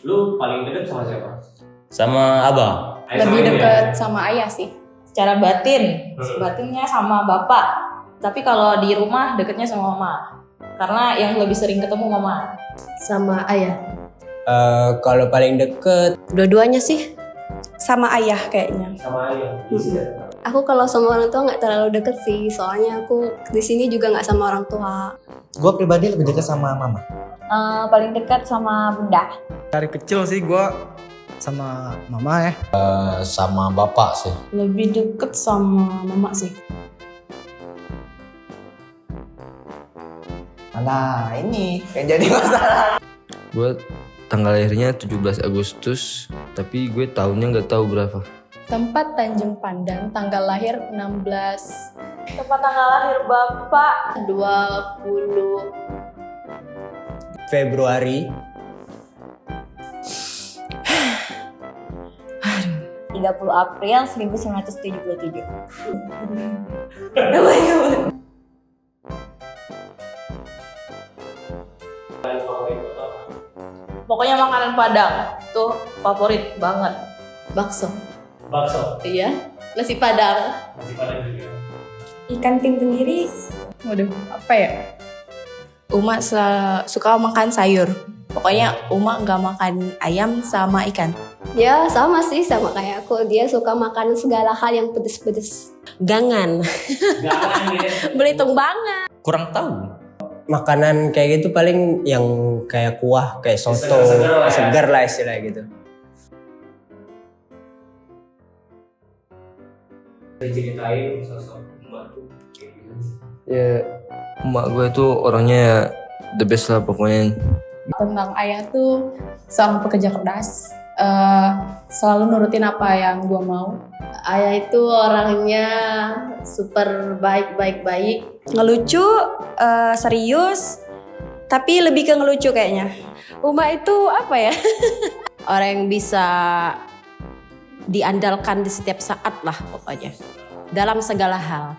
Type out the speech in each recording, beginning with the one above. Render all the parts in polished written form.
Lu paling dekat sama siapa? Sama abang. Lebih dekat sama ayah sih. Secara batinnya sama bapak. Tapi kalau di rumah dekatnya sama mama. Karena yang lebih sering ketemu mama. Sama ayah. Kalau paling deket Dua-duanya sih. Sama ayah kayaknya. Sama ayah. Aku kalau sama orang tua nggak terlalu deket sih, soalnya aku di sini juga nggak sama orang tua. Gue pribadi lebih dekat sama mama. Paling dekat sama bunda. Dari kecil sih gue sama mama ya. Sama bapak sih. Lebih deket sama mama sih. Nah ini yang jadi masalah. Gue tanggal lahirnya 17 Agustus, tapi gue tahunnya nggak tahu berapa. Tempat Tanjung Pandan, tanggal lahir 16. Tempat tanggal lahir bapak 20 Februari 30 April 1977. Pokoknya makanan Padang tuh favorit banget. bakso. Bakso. Iya, nasi padang. Masih pada juga. Ikan tim sendiri, waduh, apa ya? Uma suka makan sayur. Pokoknya Uma nggak makan ayam sama ikan. Ya sama sih, sama kayak aku. Dia suka makan segala hal yang pedes-pedes. Gangan. Jangan ya. Belitung banget. Kurang tahu. makanan kayak gitu paling yang kayak kuah, kayak soto, Segar-segar lah ya. segar lah istilahnya gitu. Ceritain sosok emak tuh kayak gimana sih? Ya, emak gue tuh orangnya ya the best lah pokoknya. Tentang ayah tuh seorang pekerja keras, selalu nurutin apa yang gua mau. Ayah itu orangnya super baik. Ngelucu, serius, tapi lebih ke ngelucu kayaknya. Uma itu apa ya? Orang yang bisa diandalkan di setiap saat lah pokoknya. Dalam segala hal.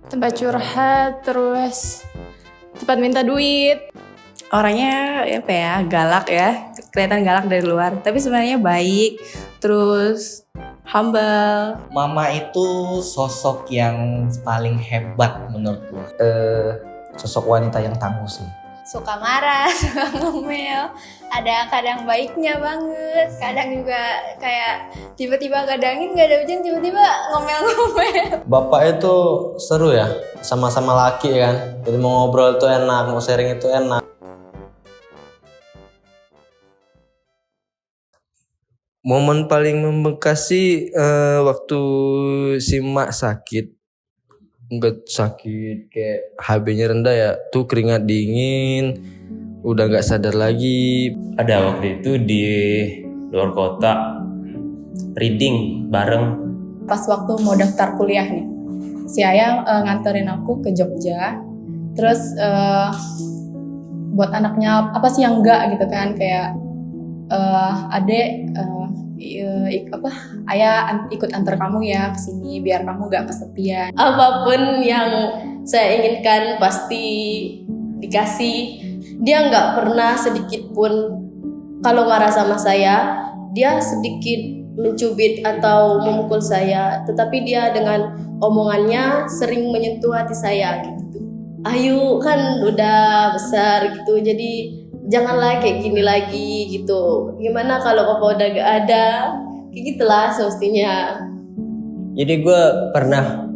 Tempat curhat, terus tempat minta duit. Orangnya apa ya, galak ya, kelihatan galak dari luar, tapi sebenarnya baik, terus humble. Mama itu sosok yang paling hebat menurut gue. Sosok wanita yang tangguh sih. Suka marah, suka ngomel, ada kadang baiknya banget, kadang juga kayak tiba-tiba kadangin gak ada hujan, tiba-tiba ngomel-ngomel. Bapak itu seru ya, sama-sama laki kan. Jadi mau ngobrol tuh enak, mau sharing itu enak. Momen paling membekas sih waktu si mak sakit. Enggak sakit kayak HB-nya rendah ya, tuh keringat dingin, udah nggak sadar lagi. Ada waktu itu di luar kota reading bareng. Pas waktu mau daftar kuliah nih, si ayah nganterin aku ke Jogja, terus buat anaknya apa sih yang enggak gitu kan, kayak adek ayah ikut antar kamu ya ke sini biar kamu gak kesepian. Apapun yang saya inginkan pasti dikasih. Dia nggak pernah sedikit pun kalau marah sama saya, dia sedikit mencubit atau memukul saya, tetapi dia dengan omongannya sering menyentuh hati saya gitu. Ayu kan udah besar gitu, jadi janganlah kayak gini lagi gitu. Gimana kalau papa udah gak ada? Kayak gitulah semestinya. Jadi gue pernah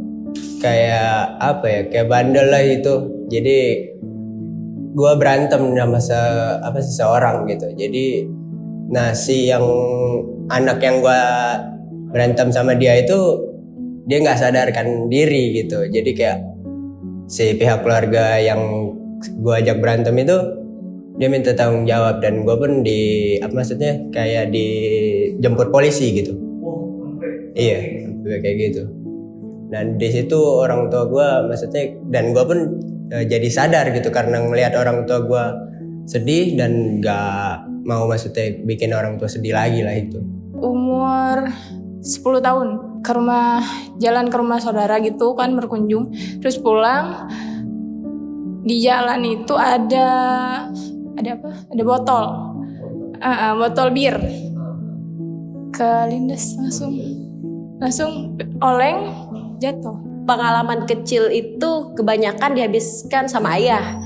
kayak apa ya, kayak bandel lah itu. Jadi gue berantem sama seseorang gitu. Jadi si yang anak yang gue berantem sama dia itu, dia nggak sadarkan diri gitu. Jadi kayak si pihak keluarga yang gue ajak berantem itu, dia minta tanggung jawab, dan gue pun kayak dijemput polisi gitu. Iya, kayak gitu. Dan di situ orang tua gue dan gue pun jadi sadar gitu karena ngelihat orang tua gue sedih dan gak mau bikin orang tua sedih lagi lah itu. Umur 10 tahun jalan ke rumah saudara gitu kan, berkunjung, terus pulang. Di jalan itu ada botol, botol bir kelindes langsung oleng jatuh. Pengalaman kecil itu kebanyakan dihabiskan sama ayah.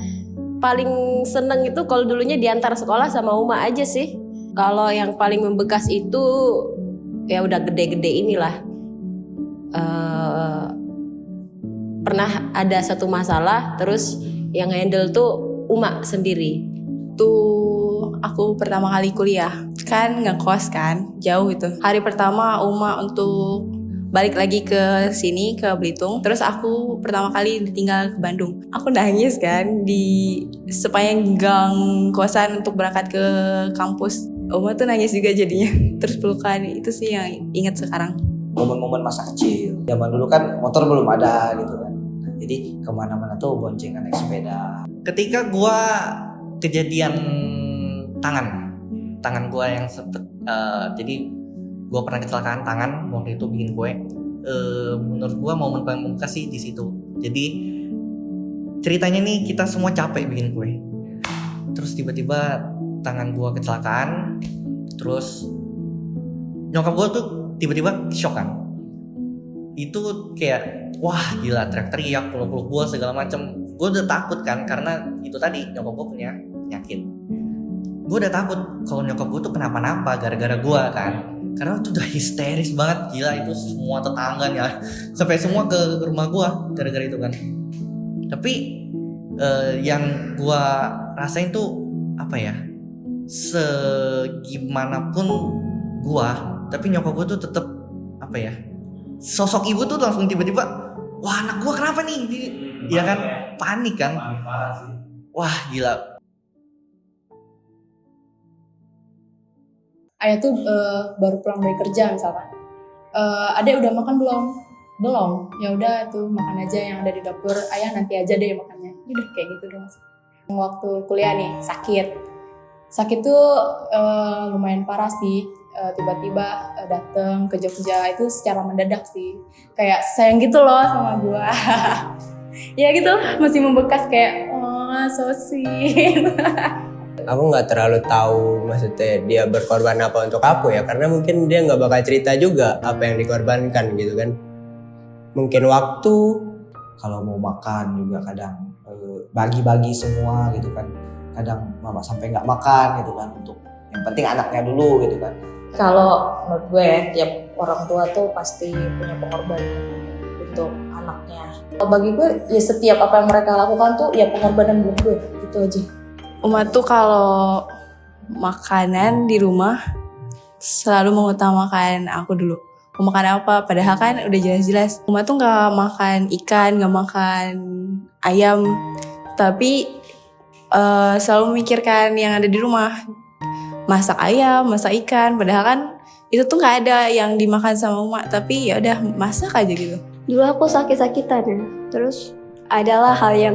Paling seneng itu kalau dulunya diantar sekolah sama Uma aja sih. Kalau yang paling membekas itu ya udah gede-gede inilah. Pernah ada satu masalah, terus yang handle tuh Uma sendiri. Tuh aku pertama kali kuliah kan ngekos kan jauh itu. Hari pertama Uma untuk balik lagi ke sini ke Belitung, terus aku pertama kali ditinggal ke Bandung. Aku nangis kan di sepanjang gang kosan untuk berangkat ke kampus. Uma tuh nangis juga jadinya. Terus pelukan, itu sih yang ingat sekarang. Momen-momen masa kecil. Zaman dulu kan motor belum ada gitu kan. Jadi kemana-mana tuh boncengan naik sepeda. Ketika gua kejadian tangan gua yang sempet jadi gua pernah kecelakaan tangan waktu itu bikin kue. Menurut gua momen paling membekas sih di situ. Jadi ceritanya nih kita semua capek bikin kue. Terus tiba-tiba tangan gua kecelakaan. Terus nyokap gua tuh tiba-tiba shock kan. Itu kayak wah gila, teriak-teriak, peluk-peluk gue segala macem. Gue udah takut kan karena itu tadi nyokap gue punya penyakit. Gue udah takut kalau nyokap gue tuh kenapa-napa gara-gara gue kan, karena itu udah histeris banget, gila itu semua tetangganya sampai semua ke rumah gue gara-gara itu kan. Tapi yang gue rasain tuh apa ya, segimanapun gue, tapi nyokap gue tuh tetep apa ya, sosok ibu tuh langsung tiba-tiba, wah anak gua kenapa nih? Ya kan, panik kan. Paling parah sih. Wah gila. Ayah tuh baru pulang dari kerja misalkan. Adek udah makan belum? Belum. Ya udah tuh makan aja yang ada di dapur. Ayah nanti aja deh makannya. Udah kayak gitu dong. Waktu kuliah nih sakit tuh lumayan parah sih. Tiba-tiba datang ke Jogja itu secara mendadak sih, kayak sayang gitu loh sama gua. Ya gitu masih membekas kayak so sweet. Aku nggak terlalu tahu maksudnya dia berkorban apa untuk aku ya, karena mungkin dia nggak bakal cerita juga apa yang dikorbankan gitu kan. Mungkin waktu, Kalau mau makan juga kadang bagi-bagi semua gitu kan. Kadang mama sampai nggak makan gitu kan, untuk yang penting anaknya dulu gitu kan. Kalau menurut gue ya, tiap orang tua tuh pasti punya pengorbanan untuk anaknya. Kalau bagi gue ya setiap apa yang mereka lakukan tuh ya pengorbanan buat gue, gitu aja. Uma tuh kalau makanan di rumah selalu mengutamakan aku dulu. Mau makan apa? Padahal kan udah jelas-jelas Uma tuh nggak makan ikan, nggak makan ayam, tapi selalu memikirkan yang ada di rumah. Masak ayam, masak ikan, padahal kan itu tuh nggak ada yang dimakan sama Uma, tapi ya udah masak aja gitu. Dulu aku sakit-sakitan ya, terus adalah hal yang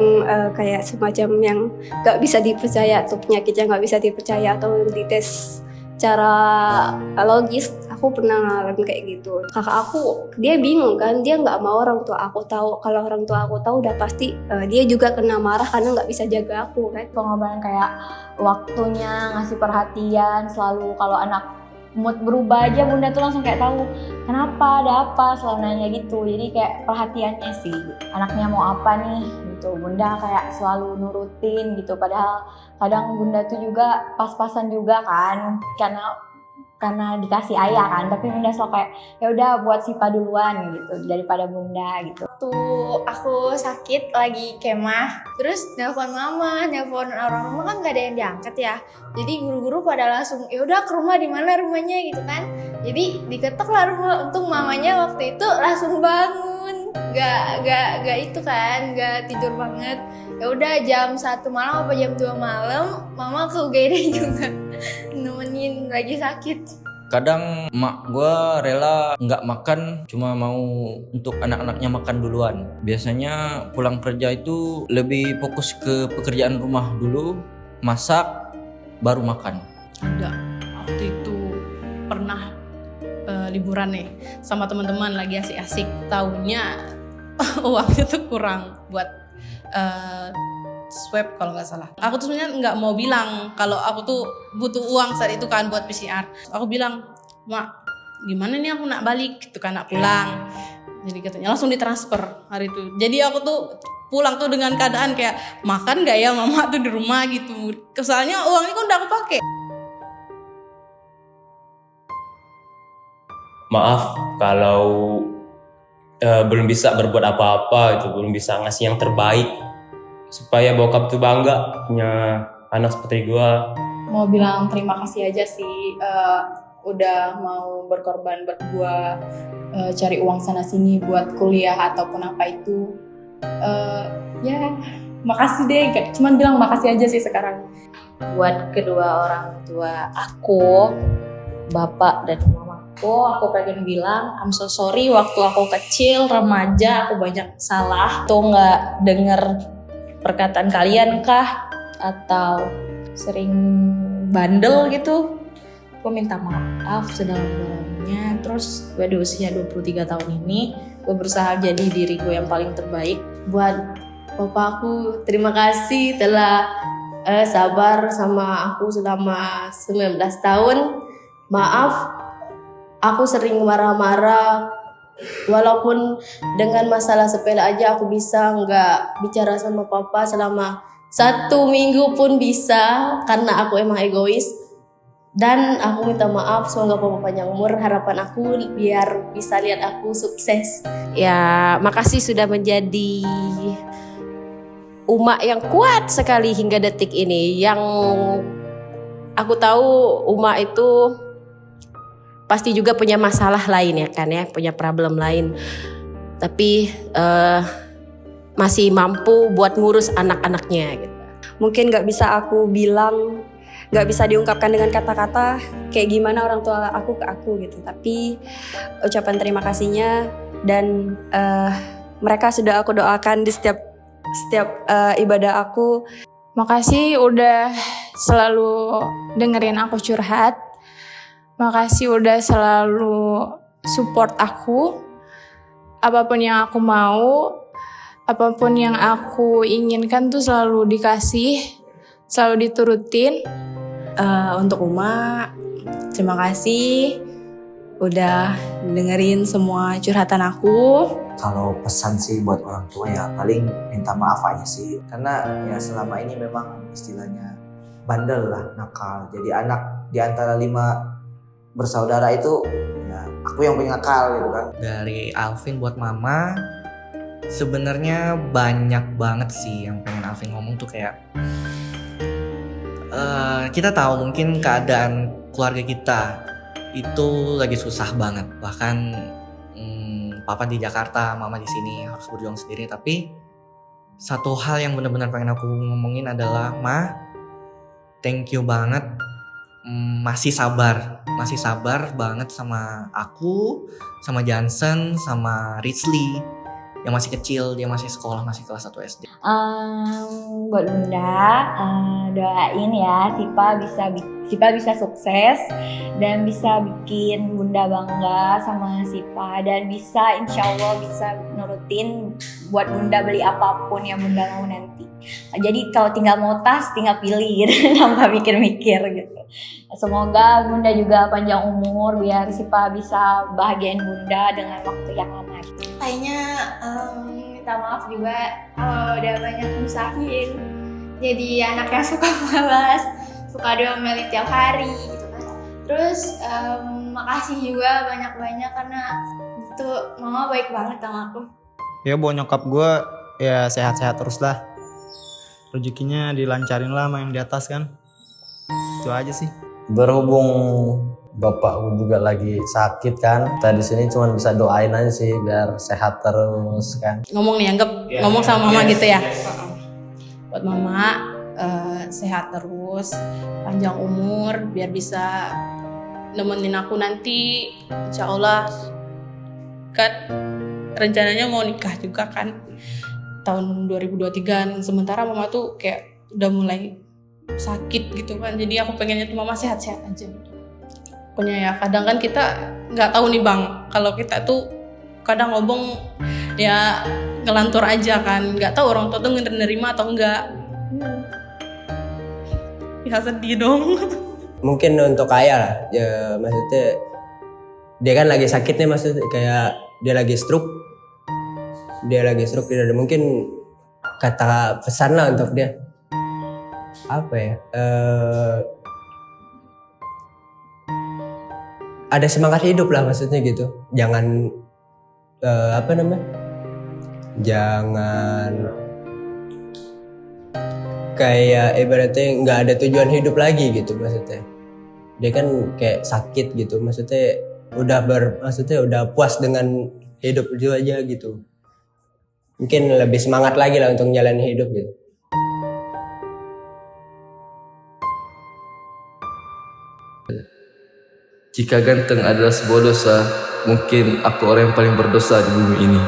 kayak semacam yang nggak bisa dipercaya, tuh penyakitnya nggak bisa dipercaya atau dites secara logis. Aku pernah ngalamin kayak gitu. Kakak aku dia bingung kan, dia nggak mau orang tua aku tahu. Kalau orang tua aku tahu udah pasti dia juga kena marah karena nggak bisa jaga aku kan. Pengorbanan kayak waktunya, ngasih perhatian, selalu kalau anak mood berubah aja bunda tuh langsung kayak tahu kenapa, ada apa, selalu nanya gitu. Jadi kayak perhatiannya sih, anaknya mau apa nih gitu. Bunda kayak selalu nurutin gitu, padahal kadang bunda tuh juga pas-pasan juga kan, karena dikasih ayah kan, tapi bunda selalu kayak ya udah buat Sipa duluan gitu daripada bunda gitu. Tuh aku sakit lagi kemah, terus nelpon mama, nelpon orang rumah kan nggak ada yang diangkat ya. Jadi guru-guru pada langsung ya udah ke rumah, di mana rumahnya gitu kan. Jadi diketok lah rumah. Untung mamanya waktu itu langsung bangun, nggak itu kan, nggak tidur banget. Ya udah jam 1 malam apa jam 2 malam mama ke UGD juga nemenin lagi sakit. Kadang emak gue rela nggak makan, cuma mau untuk anak-anaknya makan duluan. Biasanya pulang kerja itu lebih fokus ke pekerjaan rumah dulu, masak, baru makan. Ada waktu itu pernah liburan nih sama teman-teman lagi asik-asik, taunya uangnya tuh kurang buat swab kalau nggak salah. Aku tuh sebenarnya nggak mau bilang kalau aku tuh butuh uang saat itu kan buat PCR. Aku bilang, mak gimana nih aku nak balik gitu kan, nak pulang. Jadi katanya langsung ditransfer hari itu. Jadi aku tuh pulang tuh dengan keadaan kayak makan gak ya mama tuh di rumah gitu. Soalnya uangnya kan udah aku pakai. Maaf kalau belum bisa berbuat apa-apa itu, belum bisa ngasih yang terbaik supaya bokap tuh bangga punya anak seperti gua. Mau bilang terima kasih aja sih, udah mau berkorban buat gua, cari uang sana sini buat kuliah ataupun apa itu. Ya makasih deh, cuman bilang makasih aja sih sekarang. Buat kedua orang tua aku, bapak dan mamaku, aku pengen bilang I'm so sorry waktu aku kecil, remaja, aku banyak salah. Tuh nggak denger perkataan kalian kah? Atau sering bandel gitu. Gue minta maaf sedalam-dalamnya. Terus gue di usia 23 tahun ini, gue berusaha jadi diri gue yang paling terbaik. Buat papaku, terima kasih telah sabar sama aku selama 19 tahun. Maaf, aku sering marah-marah. Walaupun dengan masalah sepele aja aku bisa nggak bicara sama papa selama 1 minggu pun bisa, karena aku emang egois. Dan aku minta maaf, semoga papa panjang umur. Harapan aku biar bisa lihat aku sukses. Ya, makasih sudah menjadi Uma yang kuat sekali hingga detik ini. Yang aku tahu Uma itu pasti juga punya masalah lain ya kan ya, punya problem lain. Tapi masih mampu buat ngurus anak-anaknya gitu. Mungkin nggak bisa aku bilang, nggak bisa diungkapkan dengan kata-kata kayak gimana orang tua aku ke aku gitu. Tapi ucapan terima kasihnya dan mereka sudah aku doakan di setiap ibadah aku. Makasih udah selalu dengerin aku curhat. Makasih udah selalu support aku. Apapun yang aku mau, apapun yang aku inginkan tuh selalu dikasih, selalu diturutin. Untuk Uma, terima kasih udah dengerin semua curhatan aku. Kalau pesan sih buat orang tua ya paling minta maaf aja sih. Karena ya selama ini memang istilahnya bandel lah, nakal. Jadi anak di antara 5 bersaudara itu ya aku yang punya nakal gitu kan. Dari Alvin buat mama, sebenarnya banyak banget sih yang pengen Alvin ngomong tuh kayak kita tahu mungkin keadaan keluarga kita itu lagi susah banget. Bahkan papa di Jakarta, mama di sini harus berjuang sendiri. Tapi satu hal yang benar-benar pengen aku ngomongin adalah Ma, thank you banget. Masih sabar banget sama aku, sama Johnson, sama Rizly yang masih kecil, dia masih sekolah, masih kelas 1 SD. Buat Bunda, doain ya Sipa bisa sukses dan bisa bikin Bunda bangga sama Sipa, dan bisa insya Allah bisa nurutin buat Bunda beli apapun yang Bunda mau nanti. Jadi kalau tinggal mau tas, tinggal pilih gitu, tanpa mikir-mikir gitu. Semoga Bunda juga panjang umur biar Sipa bisa bahagiain Bunda dengan waktu yang lama. Kayaknya minta maaf juga udah banyak nyusahin. Jadi anak yang suka malas, suka diomelin tiap hari gitu kan. Terus makasih juga banyak-banyak karena itu mama baik banget sama aku. Ya buat nyokap gue ya sehat-sehat terus lah. Rezekinya dilancarin lah sama yang di atas kan. Itu aja sih. Berhubung bapakku juga lagi sakit kan, kita di sini cuma bisa doain aja sih biar sehat terus kan. Ngomong nih, anggap ngomong sama mama gitu ya. Buat mama sehat terus, panjang umur, biar bisa nemenin aku nanti. Insya Allah kan rencananya mau nikah juga kan tahun 2023. Sementara mama tuh kayak udah mulai sakit gitu kan, jadi aku pengennya tuh mama sehat-sehat aja. Pokoknya ya kadang kan kita nggak tahu nih Bang, kalau kita tuh kadang ngomong ya ngelantur aja kan, nggak tahu orang tua tuh nerima atau enggak. Ya sedih dong. mungkin untuk ayah lah ya, maksudnya dia kan lagi sakit nih, maksudnya kayak dia lagi stroke dan mungkin kata pesan lah untuk dia apa ya, ada semangat hidup lah maksudnya gitu, jangan jangan kayak ibaratnya nggak ada tujuan hidup lagi gitu, maksudnya dia kan kayak sakit gitu, maksudnya udah puas dengan hidup itu aja gitu, mungkin lebih semangat lagi lah untuk menjalani hidup gitu. Jika ganteng adalah sebuah dosa, mungkin aku orang yang paling berdosa di bumi ini.